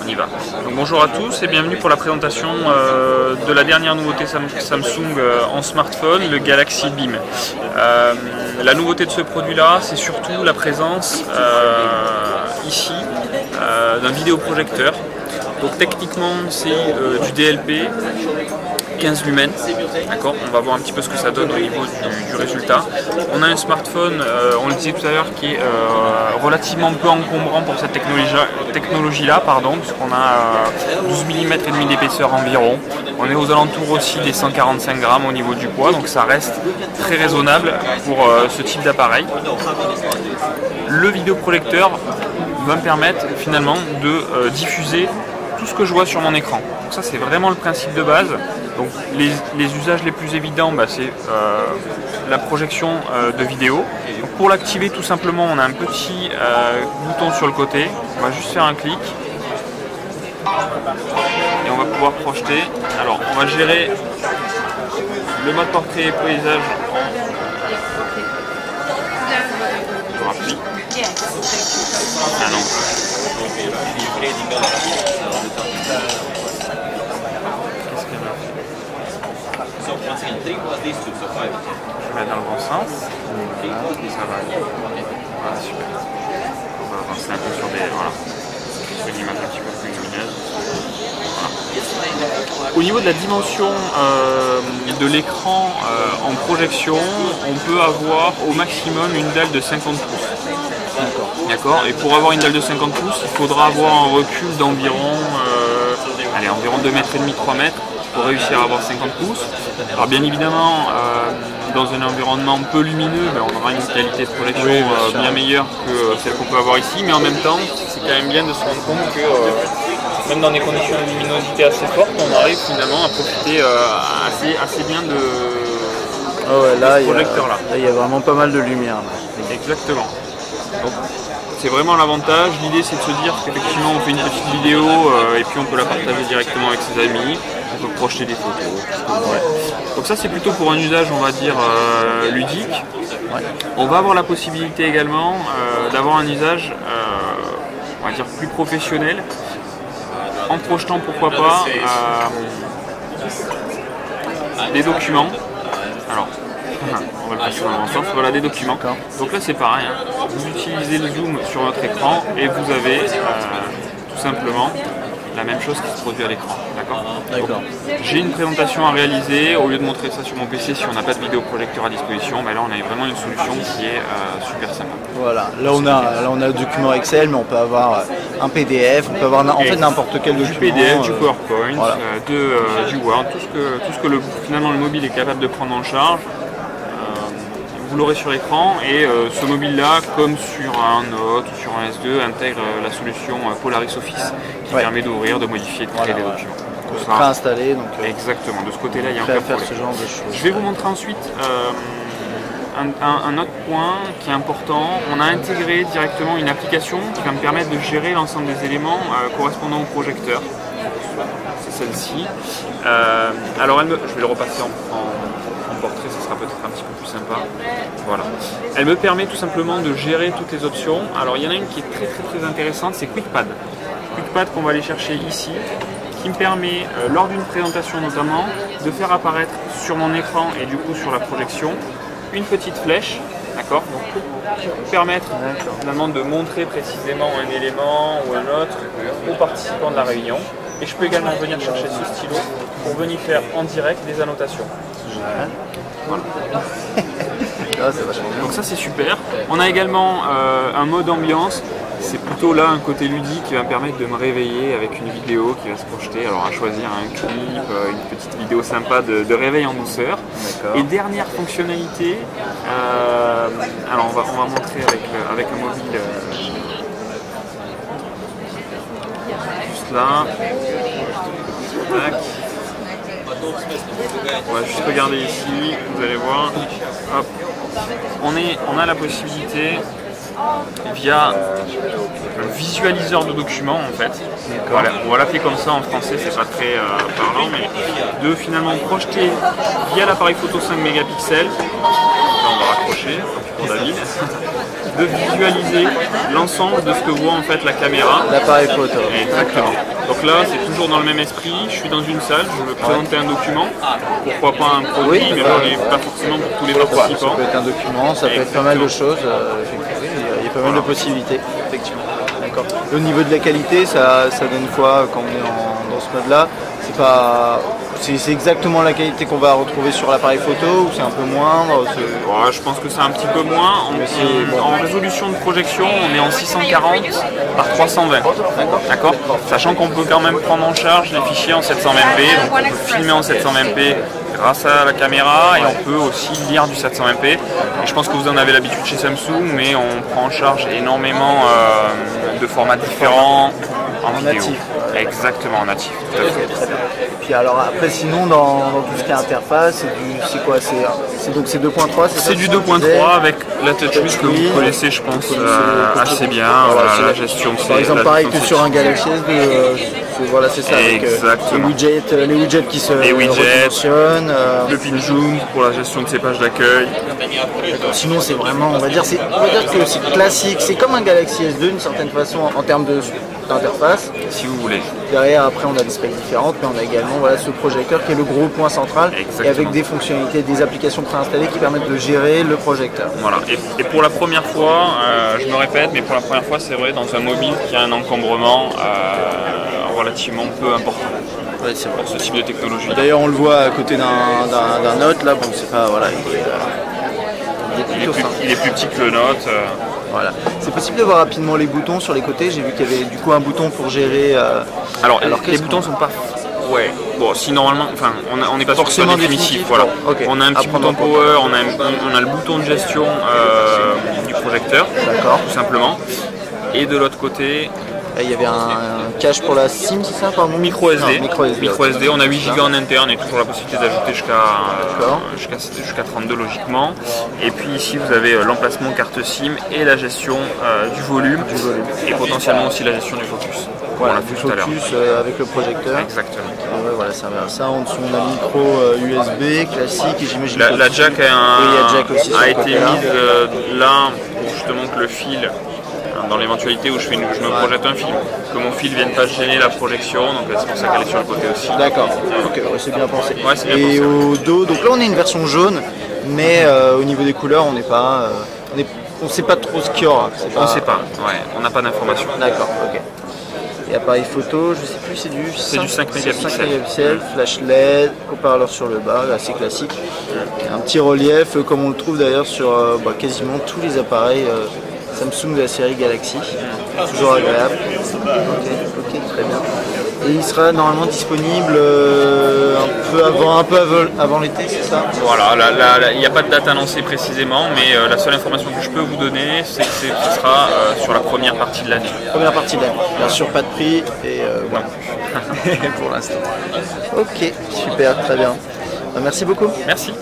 On y va. Donc, bonjour à tous et bienvenue pour la présentation de la dernière nouveauté Samsung en smartphone, le Galaxy Beam. La nouveauté de ce produit-là, c'est surtout la présence ici d'un vidéoprojecteur. Donc techniquement, c'est du DLP. 15 lumens, d'accord. On va voir un petit peu ce que ça donne au niveau du résultat. On a un smartphone, on le disait tout à l'heure, qui est relativement peu encombrant pour cette technologie-là, puisqu'on a 12 mm et demi d'épaisseur environ. On est aux alentours aussi des 145 grammes au niveau du poids, donc ça reste très raisonnable pour ce type d'appareil. Le vidéoprojecteur va me permettre finalement de diffuser tout ce que je vois sur mon écran. Donc ça, c'est vraiment le principe de base. Donc les usages les plus évidents, c'est la projection de vidéo. Donc, pour l'activer, tout simplement, on a un petit bouton sur le côté. On va juste faire un clic et on va pouvoir projeter. Alors, on va gérer le mode portrait et paysage en appui. Ah non. Je vais mettre dans le bon sens. Ça va aller. Voilà, super. On va avancer un peu sur des. Voilà. Sur une image un petit peu plus lumineuse. Voilà. Au niveau de la dimension de l'écran en projection, on peut avoir au maximum une dalle de 50 pouces. D'accord. Et pour avoir une dalle de 50 pouces, il faudra avoir un recul d'environ environ 2,5 m, 3 mètres. Pour réussir à avoir 50 pouces. Alors bien évidemment, dans un environnement peu lumineux, on aura une qualité de projection bien meilleure que celle qu'on peut avoir ici, mais en même temps, c'est quand même bien de se rendre compte que même dans des conditions de luminosité assez fortes, on arrive finalement à profiter assez bien de ce projecteur-là. Là, il y a vraiment pas mal de lumière. Là. Exactement. Donc, c'est vraiment l'avantage. L'idée, c'est de se dire qu'effectivement, on fait une petite vidéo et puis on peut la partager directement avec ses amis. On peut projeter des photos. Donc ça, c'est plutôt pour un usage, on va dire, ludique. On va avoir la possibilité également d'avoir un usage, on va dire, plus professionnel, en projetant, pourquoi pas, des documents. Alors, on va le passer dans le bon sens. Voilà, des documents. Donc là, c'est pareil. Vous utilisez le zoom sur votre écran et vous avez tout simplement la même chose qui se produit à l'écran. D'accord. J'ai une présentation à réaliser. Au lieu de montrer ça sur mon PC, si on n'a pas de vidéoprojecteur à disposition, là on a vraiment une solution qui est super sympa. Voilà. Là on a le document Excel, mais on peut avoir un PDF, on peut avoir en fait n'importe quel document. Du PDF, du PowerPoint, voilà. Du Word, tout ce que finalement le mobile est capable de prendre en charge. Vous l'aurez sur l'écran et ce mobile là, comme sur un Note ou sur un S2, intègre la solution Polaris Office qui permet d'ouvrir, de modifier, de créer des documents. Tout ça préinstallé, donc exactement, de ce côté là il y a un faire ce genre de choses. Je vais vous montrer ensuite un autre point qui est important. On a intégré directement une application qui va me permettre de gérer l'ensemble des éléments correspondant au projecteur. C'est celle-ci. Alors je vais le repasser en portrait, ce sera peut-être un petit peu plus sympa. Voilà. Elle me permet tout simplement de gérer toutes les options. Alors il y en a une qui est très intéressante, c'est QuickPad. QuickPad qu'on va aller chercher ici, qui me permet, lors d'une présentation notamment, de faire apparaître sur mon écran et du coup sur la projection, une petite flèche, d'accord, qui peut permettre finalement de montrer précisément un élément ou un autre aux participants de la réunion. Et je peux également venir chercher ce stylo pour venir faire en direct des annotations. Voilà. Donc ça c'est super. On a également un mode ambiance. C'est plutôt là un côté ludique qui va me permettre de me réveiller avec une vidéo qui va se projeter. Alors à choisir un clip, une petite vidéo sympa de réveil en douceur. Et dernière fonctionnalité, alors on va montrer avec un mobile juste là. Tac. On va juste regarder ici, vous allez voir. Hop. On a la possibilité via un visualiseur de documents en fait. Voilà, on va l'appeler comme ça en français, c'est pas très parlant, mais de finalement projeter via l'appareil photo 5 mégapixels. Là on va raccrocher pour David. de visualiser l'ensemble de ce que voit en fait la caméra. L'appareil photo. Exactement. Donc là, c'est toujours dans le même esprit. Je suis dans une salle, je veux présenter un document. Pourquoi pas un produit, Oui, mais pas forcément pour tous les participants. Ça peut être un document, ça peut être pas mal de choses. Il y a pas mal de possibilités, effectivement. D'accord. Au niveau de la qualité, ça donne quoi quand on est dans ce mode-là? C'est exactement la qualité qu'on va retrouver sur l'appareil photo ou c'est un peu moindre? Ouais, je pense que c'est un petit peu moins. En résolution de projection, on est en 640 par 320. D'accord. Sachant qu'on peut quand même prendre en charge les fichiers en 720p, donc on peut filmer en 720p grâce à la caméra et on peut aussi lire du 720p. Et je pense que vous en avez l'habitude chez Samsung, mais on prend en charge énormément de formats différents en vidéo. Natif. Exactement, en natif. Tout à fait. Et puis alors après sinon dans tout ce qui est interface, c'est quoi? Donc c'est 2.3, c'est du 2.3 avec la TouchWiz que vous connaissez je pense assez bien, voilà, la gestion. Par exemple pareil que sur un Galaxy S2, voilà c'est ça. Exactement. Avec les widgets qui se redimensionnent, le pin zoom pour la gestion de ces pages d'accueil. Sinon c'est vraiment, on va dire que c'est aussi classique, c'est comme un Galaxy S2 d'une certaine façon en termes d'interface. Si vous voulez. Derrière après on a des specs différentes, mais on a également ce projecteur qui est le gros point central. Exactement. Et avec des fonctionnalités, des applications préinstallées qui permettent de gérer le projecteur. Voilà, et pour la première fois, je me répète, mais pour la première fois c'est vrai dans un mobile qui a un encombrement relativement peu important. Ouais, c'est vrai. Pour ce type de technologie. D'ailleurs on le voit à côté d'un Note là, bon c'est pas, voilà, il est plus petit que le Note. Voilà. C'est possible de voir rapidement les boutons sur les côtés. J'ai vu qu'il y avait du coup un bouton pour gérer. Alors les boutons sont pas. Ouais. Bon, si normalement, enfin, on n'est pas forcément définitif. Voilà. Okay. On a un petit bouton power, on a le bouton de gestion du projecteur. D'accord. Tout simplement. Et de l'autre côté. Il y avait un cache pour la SIM, c'est ça, pardon? Micro SD. Micro SD. On a 8 Go en interne et toujours la possibilité d'ajouter jusqu'à 32 logiquement. Et puis ici vous avez l'emplacement carte SIM et la gestion du volume. Et potentiellement aussi la gestion du focus. Voilà, du focus avec le projecteur. Exactement. Ouais, voilà, ça en dessous on a micro USB classique et j'imagine la jack a été mise là pour justement que le fil, dans l'éventualité où je me projette un film, que mon fil ne vienne pas gêner la projection, donc c'est pour ça qu'elle est sur le côté aussi. D'accord, ok, c'est bien pensé. Ouais, c'est bien et pensé. Au dos, donc là on a une version jaune, mais au niveau des couleurs on n'est pas, on ne sait pas trop ce qu'il y aura. On ne sait pas, ouais, on n'a pas d'informations. D'accord, ok. Et appareil photo, je sais plus, c'est du 5 mégapixels, flash LED, haut-parleur sur le bas, assez classique. Un petit relief, comme on le trouve d'ailleurs sur quasiment tous les appareils Samsung de la série Galaxy. Toujours agréable. Ok, très bien. Et il sera normalement disponible un peu avant l'été, c'est ça? Voilà, il n'y a pas de date annoncée précisément, mais la seule information que je peux vous donner, c'est que ce sera sur la première partie de l'année. Première partie de l'année, bien sûr pas de prix, et voilà. Pour l'instant. Ok, super, très bien. Merci beaucoup. Merci.